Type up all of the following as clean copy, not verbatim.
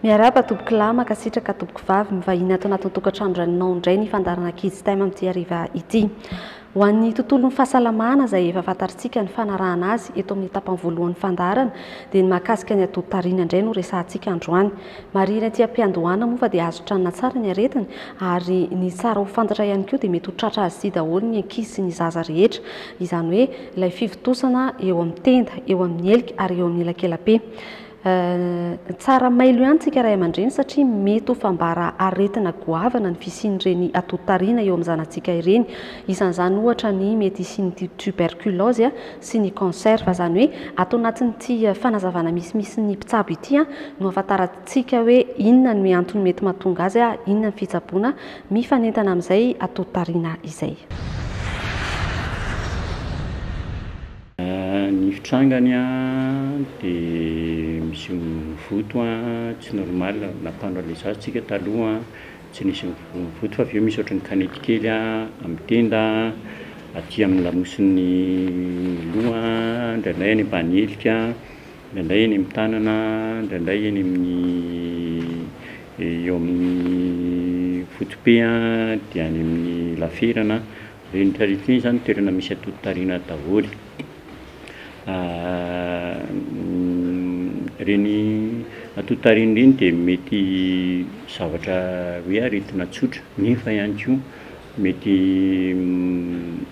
Miaraba toboky lahy makasitraka toboky vavy mivahiny ato anatin'ny tokantrano raninao indray ny fandarana kids Thème amin'ity hariva ity. Ho an'ny tontolon'ny fahasalamana izay efa fantarintsika ny fanarahana azy eto amin'ny tapany voalohan'ny fandarana dia ny mahakasika ny atoditarina indray no resahantsika androany. Marina aty am-piandohana moa fa dia azo tranona tsara ny aretina ary ny tsara ho fantatra ihany koa dia mety ho tratra azy sy daholo ny ankizy sy ny zaza rehetra. Izany hoe ilay fivitosana eo amin'ny tenda, eo amin'ny elika ary eo amin'ny elakelape. Tsara mailo ihany tsika ray aman-dreny satria mety ho fambara aretina goavana ny fisian'ireny atoditarina eo amin'ny zanantsika ireny. Isan'izany ohatra ny mety hisian'ny tuberculose sy ny cancer, fa izany hoe ato anatin'ity fanazavana misimisy ny mpitsabo ity no ahafantarantsika hoe inona ny antony mety mahatonga azy, inona ny fitsaboana mifanentana amin'izay atoditarina izay. Ny fitrangany dia misy mivoto tsy normal nampandro an'ilay zaza taloha tsy nisy mivoto fa avy eo misy ohatran'ny kanety kely amin'ny tenda aty amin'ny lamosiny loha, indraindray any ambany elika, indraindray eny amin'ny tanana, indraindray eny eo amin'ny fotope dia any amin'ny laferana. Reny rehetra zany toerana misy atoditarina daholo. Reny atoditarina reny dia mety zavatra hoe aretina tsotra nefa ihany koa mety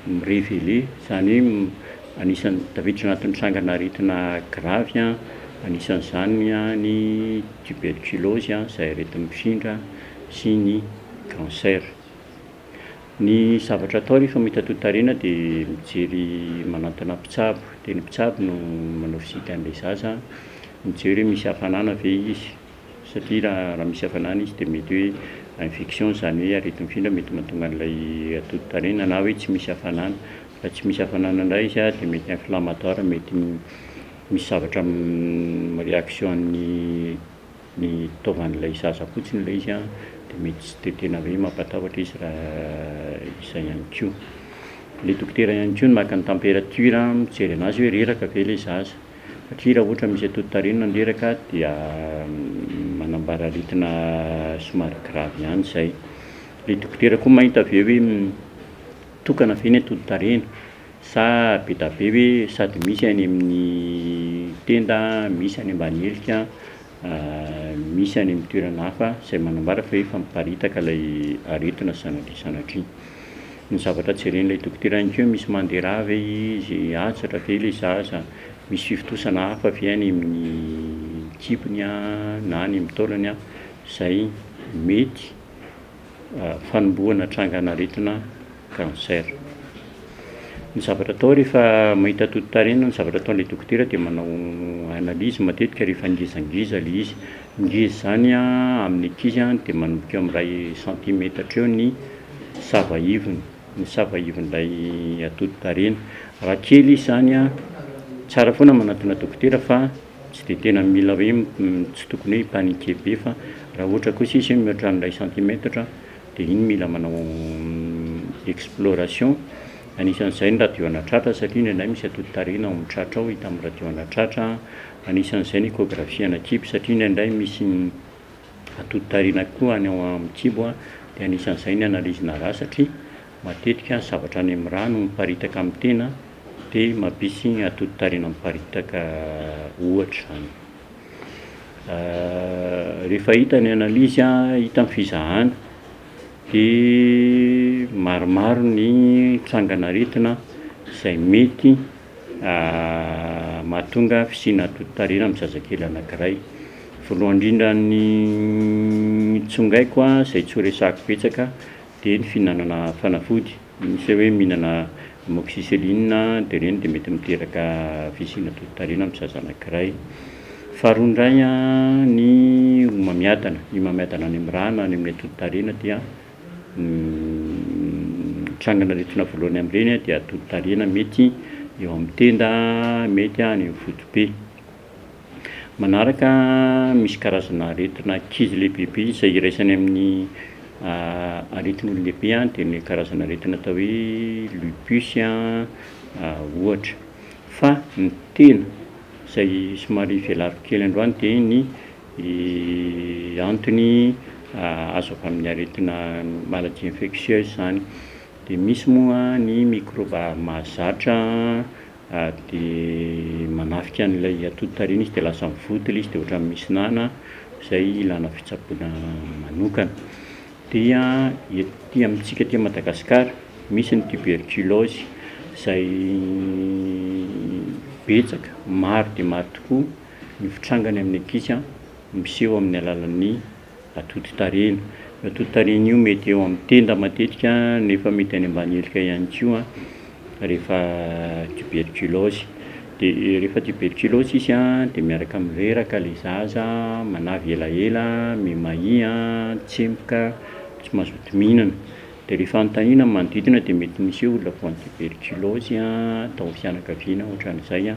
mirevele, izany hoe anisan'ny tafiditra anatin'ny trangana aretina gravy anisan'izany ny tuberculose izay aretin'ny mifindra sy ny cancer. Ny zavatra atao rehefa mahita atoditarina dia mijery manantona mpitsabo, dia ny mpitsabo no manao visite an'ilay zaza, mijery hoe misy hafanana ve izy, satria raha misy hafanana izy dia mety hoe infection, izany hoe aretin'ny mifindra mety mahatonga an'ilay atoditarina, na hoe tsy misy hafanana. Raha tsy misy hafanana indray izy dia mety inflammatoire, mety misy zavatra réaction ny taovan'ilay zaza fotsiny ilay izy dia mety tsy dia tena hoe mampatahotra izy raha izay ihany koa. Ilay dokotera ihany koa no maka ny température mijery anazy hoe reraka ve ilay zaza, satria raha ohatra misy atoditarina ny reraka dia manambara aretina somary gravy ihany izay. Ilay dokotera koa mahita avy eo hoe tokana ve ny atoditarina sa be da be hoe sady misy any amin'ny tenda, misy any ambany elika, misy any amin'ny toerana hafa, izay manambara fa efa miparitaka ilay aretina sanatria. Ny zavatra jeren'ilay dokotera ihany koa misy mandeha ve izy, atsatra ve ilay zaza, misy fivitosana hafa ve any amin'ny kibony na any amin'ny taolany, izay mety fanombohana trangana aretina cancer. Ny zavatra atao rehefa mahita atoditarina, ny zavatra ataon'ilay dokotera dia manao analyse matetika rehefa ngizangiza ilay izy. Ngiza izany amin'ny ankizy dia manomboka eo amin'ny 2 cm eo ny savaivony, ny savaivon'ilay atoditarina. Raha kely izy izany tsara foana manantona dokotera fa tsy dia tena mila hoe tsy tokony hoe paniquer be, fa raha ohatra kosa izy mihoatra ny 1 cm dia iny mila manao exploration. Anisan'izay ny radio anatratra, satria indraindray misy atoditarina ao amin'ny tratra ao, hita amin'ny radio anatratra. Anisan'izay ny échographie ana-kibo, satria indraindray misy atoditarina koa any ao amin'ny kibo dia anisan'izay ny analyzina rà, satria matetika zavatra any amin'ny rà no miparitaka amin'ny tena dia mampisy atoditarina miparitaka ohatra izany. Rehefa hita ny analyse, hita ny fizahana dia maromaro ny trangana aretina izay mety mahatonga fisiana atoditarina amin'ny zazakely anankiray. Voalohany indrindra ny tsongaiko izay tsy ho resahako betsaka dia ny fihinanana fanafody, misy hoe mihinana amoxicilline, dia ireny dia mety miteraka fisiana atoditarina amin'ny zaza anankiray. Faharoa indray ny homamiadana, ny homamiadana any amin'ny rà na any amin'ny atoditarina dia trangana aretina voalohany amin'ireny dia atoditarina mety eo amin'ny tenda, mety any amin'ny fotope. Manaraka misy karazana aretina ankizy lehibehibe izay iraisany amin'ny aretin'olon-dehibe dia ny karazana aretina atao hoe lupus ohatra. Fa ny tena izay somary velariko kely androany dia ny antony azo avy amin'ny aretina maladie infectieuse zany. Dia misy moa ny microbe mahazatra dia manafika an'ilay atoditarina izy dia lasa mivoty ilay izy dia ohatran'ny misy nana izay ilana fitsaboana manokana. Dia ety amintsika aty Madagasikara misy ny tuberculose izay betsaka maro dia maro tokoa ny fitrangany amin'ny ankizy miseho amin'ny alalan'ny atoditarina. Atoditarina io mety eo amin'ny tenda matetika nefa mety any ambany elika ihany koa rehefa tuberculose. Dia rehefa tuberculose izy dia miaraka amin'ny reraka ilay zaza, manavy elaela, mimahi, tsemboka, tsy mazoto mihinana. Dia rehefa anontaniana manodidina dia mety misy olona voan'ny tuberculose tao fianakaviana ohatran'izay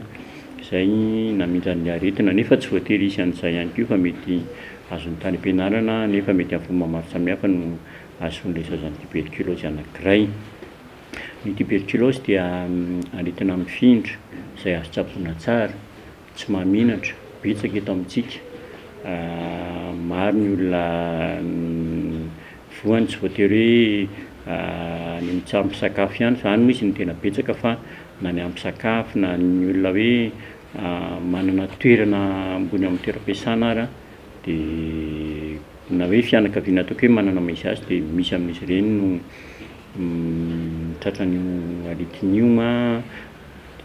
izay namindra ny aretina nefa tsy voatery izy an'izay ihany koa fa mety azony tany am-pianarana nefa mety amin'ny fomba maro samihafa no azon'ilay zazan'ny tuberculose anankiray. Ny tuberculose dia aretina mifindra izay azo tsaboana tsara, tsy maminatra, betsaka eto amintsika. Maro ny olona voany tsy voatery hoe ny mitsampy sakafo ihany, izany moa izy ny tena betsaka fa na ny ampy sakafo na ny olona hoe manana toerana ambony amin'ny toeram-piasana ary dia na hoe fianakaviana ataoko hoe manana misy azy dia misy amin'izy ireny no tratran'io aretin'io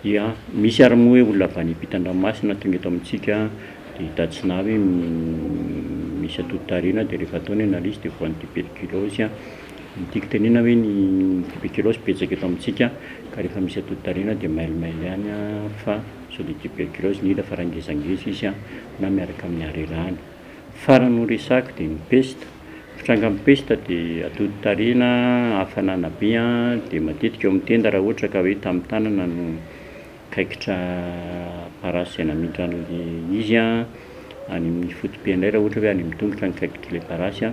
dia misy ary moa hoe olona avy any ampitan-dranomasina tonga eto amintsika dia hitatsinà hoe misy atoditarina dia rehefa ataony analyse dia voan'ny tuberculose. Tiako tenena hoe ny tuberculose betsaka eto amintsika ka rehefa misy atoditarina dia mailimay ihany fa sao dia tuberculose ny ila fa raha ngezangeza izy na miaraka amin'ny harerahany. Farany ho resako dia ny peste. Fitranga amin'ny peste dia atoditarina hafanana be dia matetika eo amin'ny tenda raha ohatra ka hoe tamin'ny tanana no kaikitra parasy izay namindra an'ilay izy any amin'ny fotope indray raha ohatra hoe any amin'ny tongotra nikaikitra ilay parasy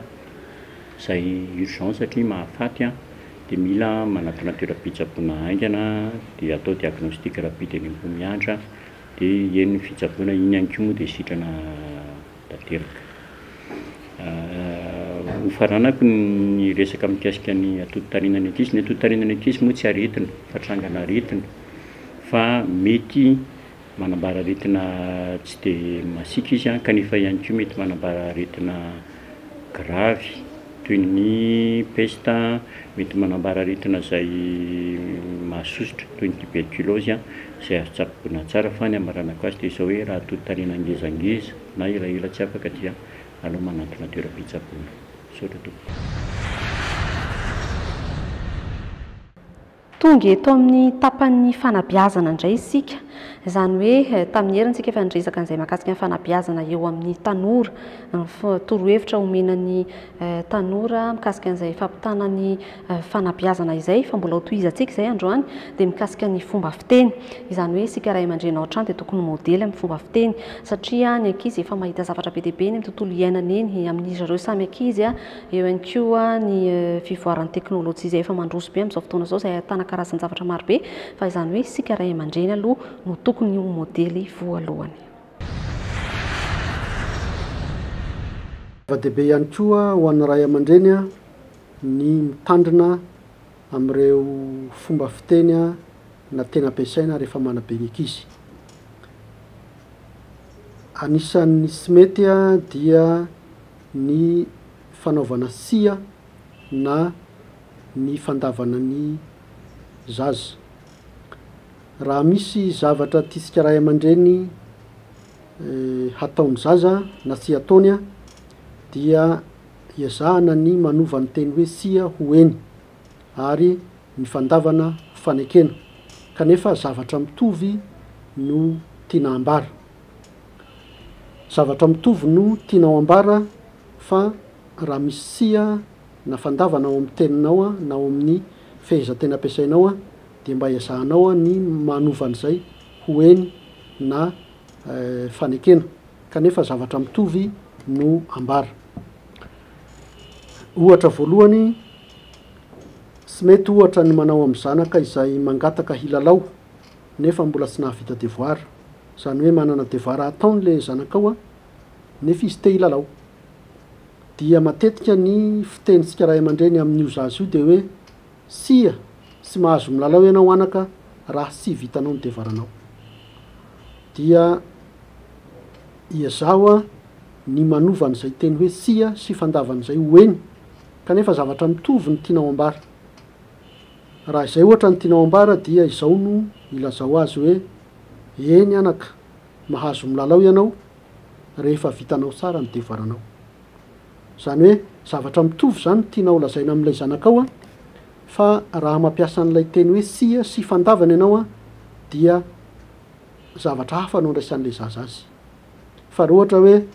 izay urgence satria mahafaty dia mila manatona toeram-pitsaboana haingana dia atao diagnostic rapide eny ambony dia eny ny fitsaboana iny ihany koa moa dia sitrana tanteraka. Ho faranako ny resaka mikasika ny atoditarina ny ankizy. Ny atoditarina ny ankizy moa tsy aretina fa trangana aretina fa mety manambara aretina tsy dia masika izy kanefa ihany koa mety manambara aretina gravy toy ny peste, mety manambara aretina izay mahasosotra toy ny tuberculose izay azo tsaboana tsara fa ny amaranako azy dia izao hoe raha atoditarina ngezangeza na elaela tsy afaka dia aleo manantona toeram-pitsaboana. Saotra tompoko. Tonga eto amin'ny tapan'ny fanabeazana indray isika, izany hoe tamin'ny herintsika efa niresaka an'izay mahakasika ny fanabeazana eo amin'ny tanora, torohevitra omenan'ny tanora mikasika an'izay fampitana ny fanabeazana izay fa mbola ho tohizantsika izay androany dia mikasika ny fomba fiteny. Izany hoe isika ray aman-dreny ao an-trano dia tokony modely amin'ny fomba fiteny satria ny ankizy efa mahita zavatra be dia be ny amin'ny tontolo iainana eny amin'izy ireo samy ankizy eo ihany koa ny fivoaran'ny teknôlôjia izay efa mandroso be amin'izao fotoana izao izay ahitana karazana zavatra maro be fa izany hoe isika ray aman-dreny aloha no tokony ho modely voalohany. Zava-dehibe ihany koa ho an'ny ray aman-dreny ny mitandrina amin'ireo fomba fiteny na tena ampiasaina rehefa manabe ny ankizy. Anisan'ny tsy mety dia ny fanaovana sia na ny fandavana ny zaza. Raha misy zavatra tiantsika ray aman-dreny hataony zaza na tsy hataony dia iazahana ny manova ny teny hoe sia ho eny ary ny fandavana fanekena kanefa zavatra mitovy no tiana ambara. Zavatra mitovy no tiana ao ambara fa raha misy sia na fandavana ao amin'ny teninao na ao amin'ny fehezantena ampiasainao dia mba iazahanao ny manova an'izay ho eny na fanekena kanefa zavatra mitovy no ambara. Ohatra voalohany, tsy mety ohatra ny manao amin'ny zanaka izay mangataka hilalao nefa mbola tsy nahavita devoir, izany hoe manana devoir ataony ilay zanaka ao nefa izy te hilalao. Dia matetika ny fitenitsika ray aman-dreny amin'io zazy io de hoe sia sy mahazo milalao ianao anaka raha sy vitanao ny devaranao. Dia iazao a ny manovan'izay teny hoe sia sy fandavan'izay hoeny, kanefa zavatra mitovy ny tianao ambara. Raha izay ohatra ny tianao ambara dia izao no ilazao azy hoe eny anaka, mahazo milalao ianao rehefa vitanao tsara ny devaranao. Zany hoe zavatra mitovy zany tianao lazaina amin'ilay zanakao a, fa raha mampiasa an'ilay teny hoe sia sy fandavana ianao a dia zavatra hafa no andraisan'ilay zaza azy. Fa raha ohatra hoe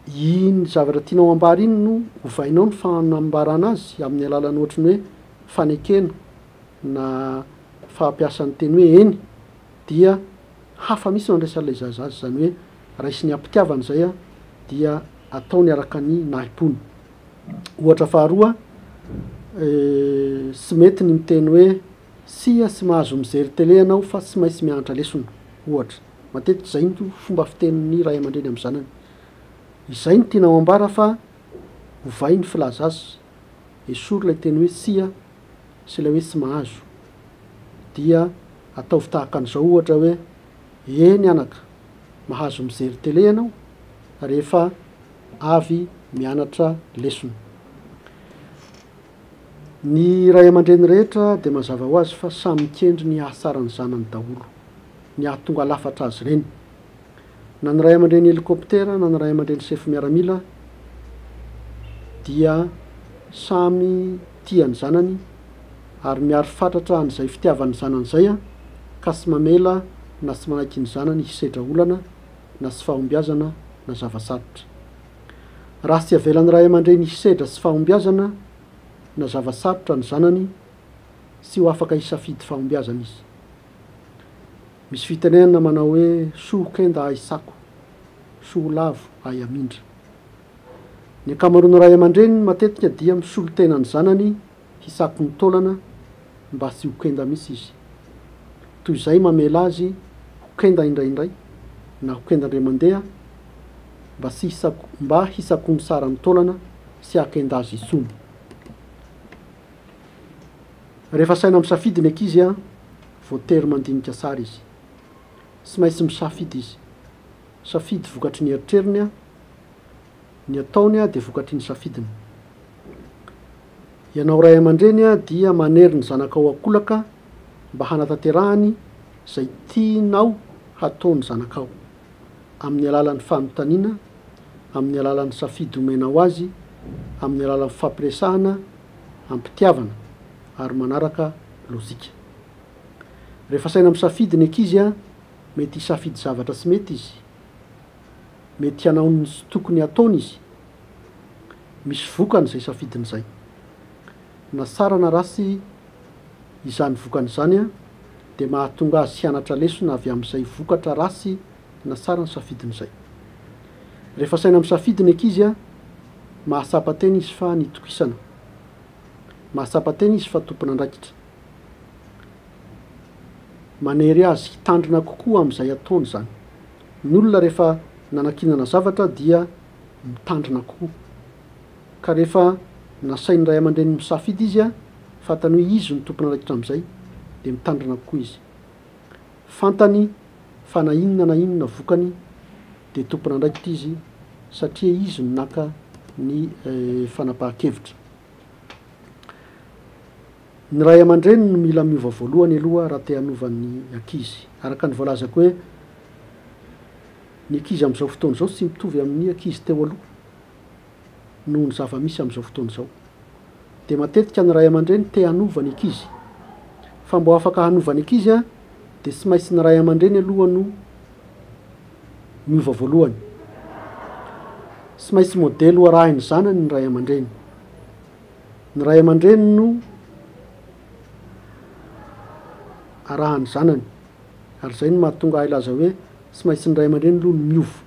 iny zavatra tianao ambara iny no hovainao ny fanambarana azy amin'ny alalany ohatry ny hoe fanekena na fampiasan'ny teny hoe eny, dia hafa misy no andraisan'ilay zaza azy. Zany hoe raisy ny ampitiavana zay a dia ataony araka ny nahi-pony. Ohatra faharoa, sy mety ny miteny hoe sia sy mahazo mijery tele ianao fa tsy maintsy mianatra lesona. Ohatra, matetika zay no fomba fitenin'ny ray aman-dreny amin'ny zanany. Izay no tianao ambara fa hovay ny filaza azy, esory ilay teny hoe sia sy ilay hoe sy mahazo. Dia ataovy tahaka an'izao ohatra hoe eny anaka, mahazo mijery tele ianao rehefa avy mianatra lesona. Ny ray aman-dreny rehetra dia mazava ho azy fa samy mikendry ny ahasarany zanany daholo, ny ahatonga lafatra azy ireny. Na ny ray aman-dreny helikoptera na ny ray aman-dreny sefo miaramila dia samy tiany zanany ary miary fatratra an'izay fitiavany zanany zay a, ka sy mamela na sy manaiky ny zanany hisedra olana na sy fahombiazana na zava-sarotra. Raha sy avelan'ny ray aman-dreny hisedra sy fahombiazana na zava-sarotra ny zanany, sy ho afaka hisafidy fahombiazana izy. Misy fitenenana manao hoe soho kenda ahy sako, soho lavo ahy amindra. Ny akamaroan'ny ray aman-dreny matetika dia misolo tena ny zanany hisako ny taolana mba sy ho kenda misy izy. Toy izay mamela azy ho kenda indraindray na ho kenda indray mandeha mba hisako ny sara ny taolana sy hakenda azy isony. Rehefa saina misafidy ny ankizy a, voatery mandinika sara izy, sy maintsy misafidy izy. Safidy vokatry ny eritreriny a, ny ataony a dia vokatry ny safidiny. Ianao ray aman-dreny a dia manery ny zanakao akolaka mba hanatanterahany izay tianao hataony zanakao amin'ny alalan'ny fanontaniana, amin'ny alalan'ny safidy omenao azy, amin'ny alalan'ny fampiresahana, ampitiavana ary manaraka lozika. Rehefa saina misafidy ny ankizy a, mety hisafidy zavatra tsy mety izy, mety hanao ny sy tokony ataony izy, misy vokany izay safidin'izay. Na tsara na rasy izany vokany izany a, dia mahatonga azy hianatra lesona avy amin'izay vokatra rasy na tsara ny safidin'izay. Rehefa saina misafidy ny ankizy a, mahasapa-tena izy fa nitokisana, mahasapa-tena izy fa tompona andraikitra, manery azy hitandrina kokoa amin'izay ataony zany. Ny olona rehefa nanakinana zavatra dia mitandrina kokoa, ka rehefa nasainy ray aman-dreny misafidy izy a, fantany hoe izy ny tompona andraikitra amin'izay, dia mitandrina kokoa izy. Fantany fa na inona vokany dia tompona andraikitra izy, satria izy no naka ny fanapahan-kevitra. Ny ray aman-dreny no mila miova voalohany aloha raha te hanovan'ny ankizy. Araka ny voalazako hoe ny ankizy amin'izao fotoana izao sy mitovy amin'ny ankizy teo aloha noho ny zava-misy amin'izao fotoana izao. Dia matetika ny ray aman-dreny te hanova ny ankizy, fa mbo afaka hanova ny ankizy a, dia sy maintsy ny ray aman-dreny aloha no miova voalohany. Sy maintsy modely ho arahiny zanany ny ray aman-dreny. Ny ray aman-dreny no arahany zanany, ary izay no mahatonga ilaza hoe sy maintsy ny ray aman-dreny aloha no miova.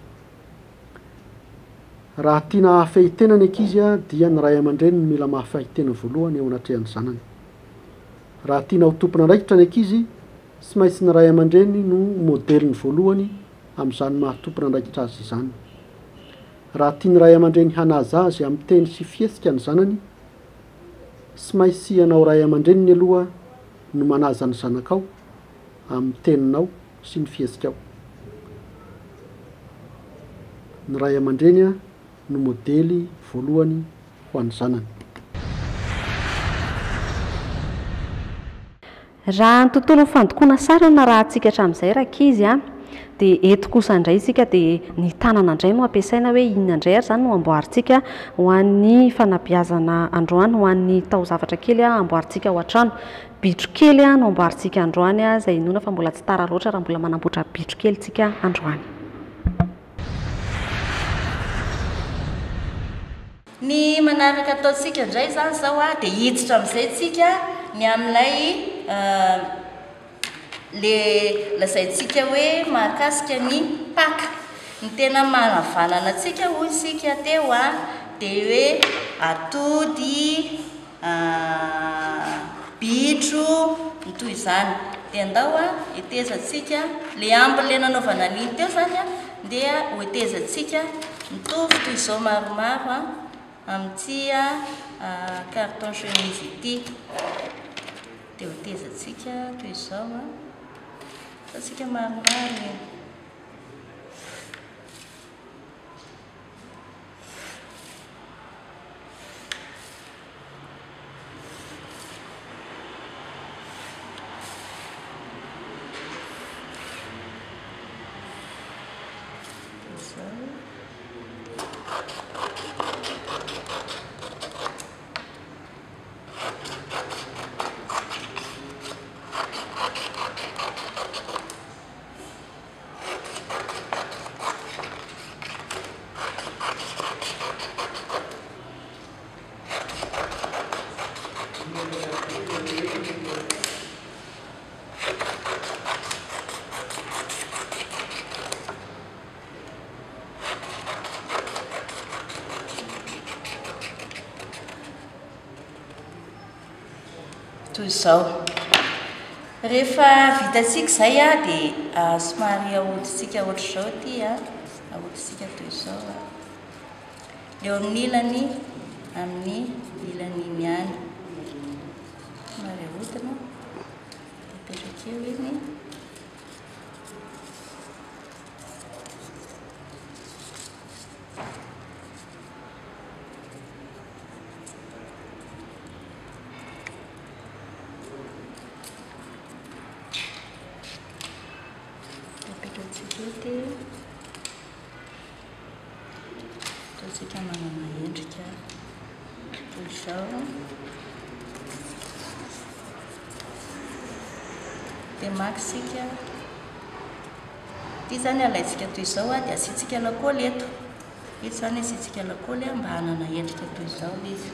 Raha tiana hafehitena ny ankizy a, dia ny ray aman-dreny no mila mahafehitena voalohany eo anatrehan'ny zanany. Raha tiana ho tompona andraikitra ny ankizy, sy maintsy ny ray aman-dreny no modeliny voalohany amin'izany mahatompona andraikitra azy izany. raha tia ny ray aman-dreny hanaza azy amin'ny teny sy fietsika ny zanany sy maintsy ianao ray aman-dreniny aloha no manaza ny zanakao amin'ny teninao sy ny fihetsikao. Ny ray aman-dreny a no modely voalohany ho an'ny zanany. Raha ny tontolo fandokoana sary na raha antsika hatramin'izay rakizy a dia eto kosa indray isika dia ny tanana indray no ampiasaina hoe inona indray ary zany no amboarintsika ho an'ny fanabeazana androany, ho an'ny taozavatra kely amboarintsika ao an-trano. Bitro kely no amboarintsika androany izay inona fa mbola tsy tara loatra raha mbola manamboatra bitro kely tsika androany. Ny manaraka ataontsika indray zany zao a dia hiditra amin'izay tsika ny amin'ilay le lazaintsika hoe mahakasika ny paka. Ny tena manavanana antsika hoy isika teo a dia hoe atody, bitro ny toy izany. Dia andao a hetezantsika le ambin'le nanaovana an'iny teo zany a dia ho hetezantsika mitovy toy izao maromaro a amin'ity carton chemise ity. Dia ho hetezantsika toy izao a ataontsika maromaro iny. Toy izao. Rehefa vitantsika izay a dia somary ahodintsika ohatr'izao ity a, ahodintsika toy izao a. Eo amin'ny ilany iny ihany. Somary ahodina, apetraka eo iny. Ataontsika manana endrika toy izao. Dia makisika. Ity zany alaitsika toy izao a dia asiantsika lakaoly eto. Ito zany asiantsika lakaoly mba hanana endrika toy izao izy.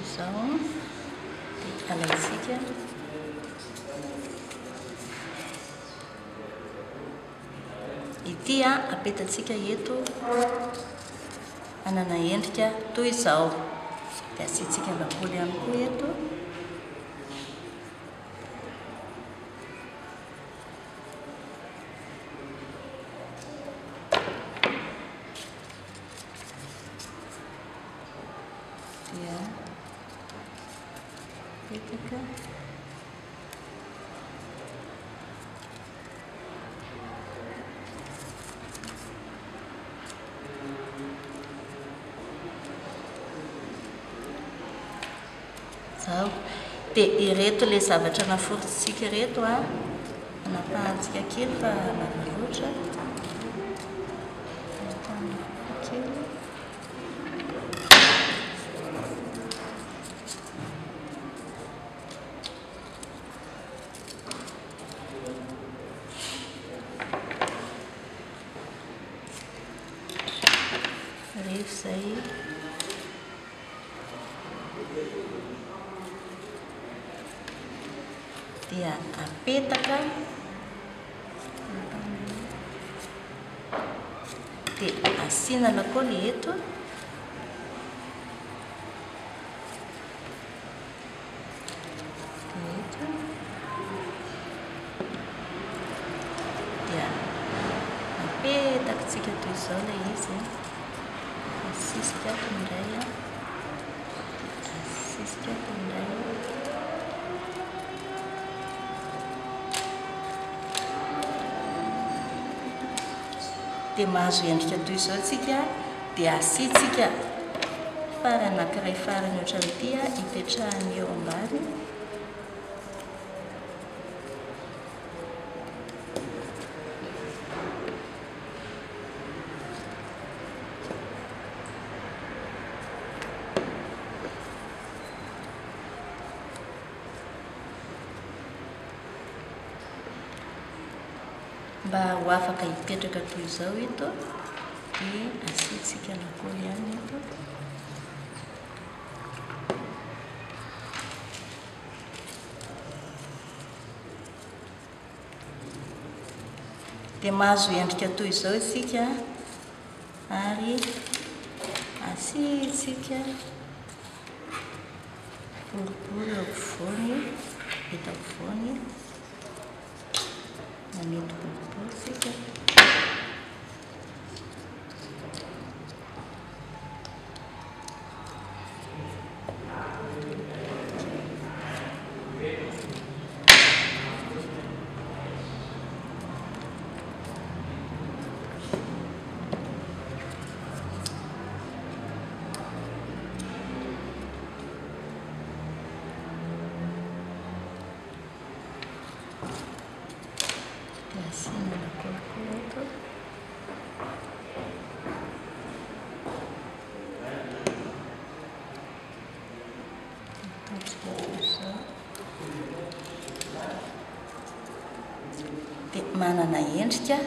Izao dia alaitsika. Ity apetatsika eto hanana endrika toy izao. Dia asiantsika lakaoly ihany koa eto. Zao. Dia ireto le zavatra naforontsika reto a, anapahantsika kely fa lava loatra. izay dia apetaka dia asiana lakoly eto dia apetakatsika toy izao ilay izy asisika indray asisika indray dia mahazo endrika toy izao tsika dia asitsika fara anankiray farany ohatran'ity hipetrahany eo ambany mba ho afaka hipetraka toy izao eto dia asitsika lakoly ihany eto dia mahazo endrika toy izao isika ary asitsika boribory eo ampovoany eto ampovoany manety boribory isika asiana lakoly eto dia manana endrika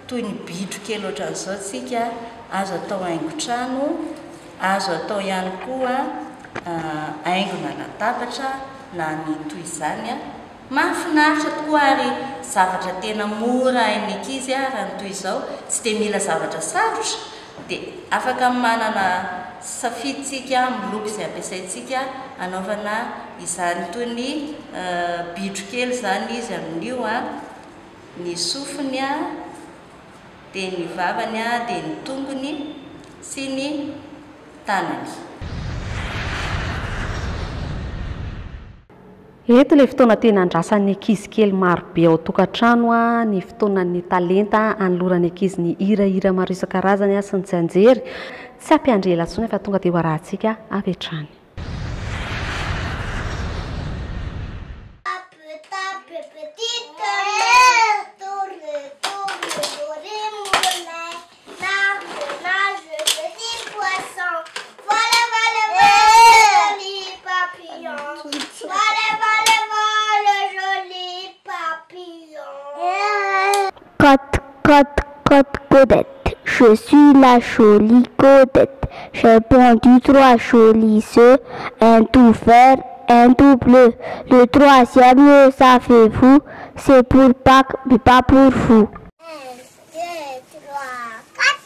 toy ny bitro kely ohatran'izao tsika azo atao haingon-trano azo atao ihany koa haingona latabatra na ny toy izany mahafinaritra tokoa ary zavatra tena mora hain'ny ankizy raha ny toy izao tsy dia mila zavatra sarotra dia afaka manana safiditsika miloko izay ampiasaintsika anaovana izany toy ny bitro kely izany izy amin'io ny sofiny dia ny vavany dia ny tongony sy ny tanany. Eto ilay fotoana tena andrasan'ny ankizy kely marobe ao tokantrano ny fotoanan'ny talenta anoloran'ny ankizy ny hira maro isan-karazany sy ny tsy anjery tsy ampiandrela intsony fa tonga dia ho arahantsika avy hatrany. Codette, je suis la jolie Codette. J'ai pondu 3 jolis œufs, un tout vert, un tout bleu. Le troisième, ça fait vous, c'est pour Pâques, mais pas pour vous. 1, 2, 3, 4.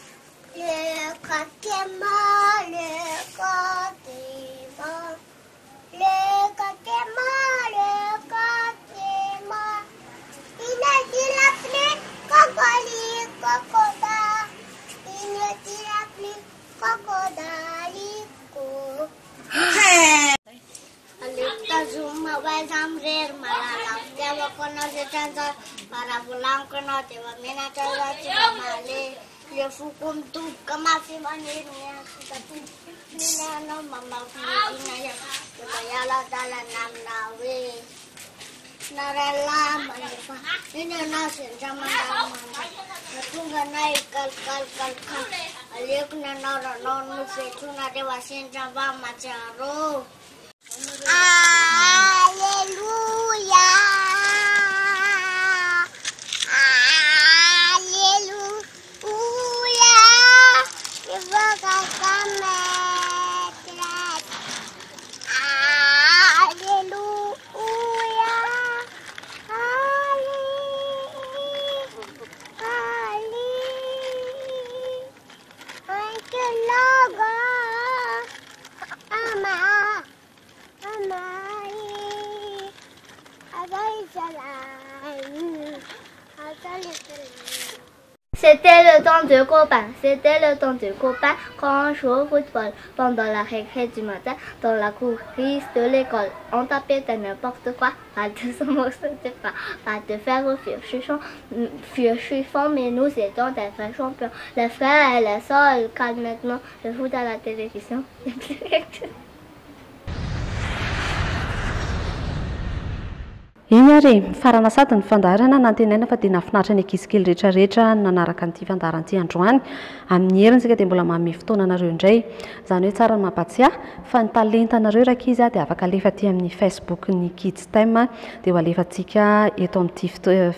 Le coquet-mort, le coquet-mort. Le coquet-mort, le coquet-mort. Il a dit la pluie, cocoli, cocoda. Il a dit la pluie, cocodalico. Alipta zuma vai zamrer malalam dewa kono se chanza para pulang kono dewa mena chawa chimale le fukum tu kamafi manirnya tapi nina no mama fina ya yala dala nam nawe narela manifa nina na sen jama natunga nai kal alek na nora non mu fetuna dewa sen jama macharo. Alléluia, alléluia, je veux C'était le temps de copains, c'était le temps de copains quand on jouait au football pendant la récré du matin dans la courrise de l'école. On tapait de n'importe quoi, pas de son morceau de pain, pas de fer ou furent chiffons, mais nous étions des vrais champions. Les frères et les sœurs regardent maintenant le foot à la télévision. Iny ary mifarana sady ny fandaharana nantenaina fa dia nafinaritra ny ankizikely rehetrarehetra nanaraka an'ity fandaharan'ity androany amin'ny herintsika dia mbola manome fotoananareo indray izany hoe tsara ny mampatsiahy fa ny talentanareo rakizy dia afaka alefa aty amin'ny Facebook ny Kids Thème dia ho alefantsika eto amin'ity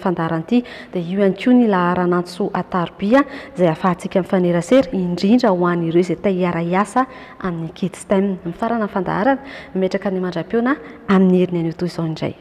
fandaharan'ity dia io ihany koa ny laharanantso atarbia izay ahafahantsika mifanerasera indrindra ho an'ireo izay te hiara-iasa amin'ny Kids Thème. Mifarana ny fandaharana mimetraka ny mandram-peona amin'ny herin'ny anio toy izao indray.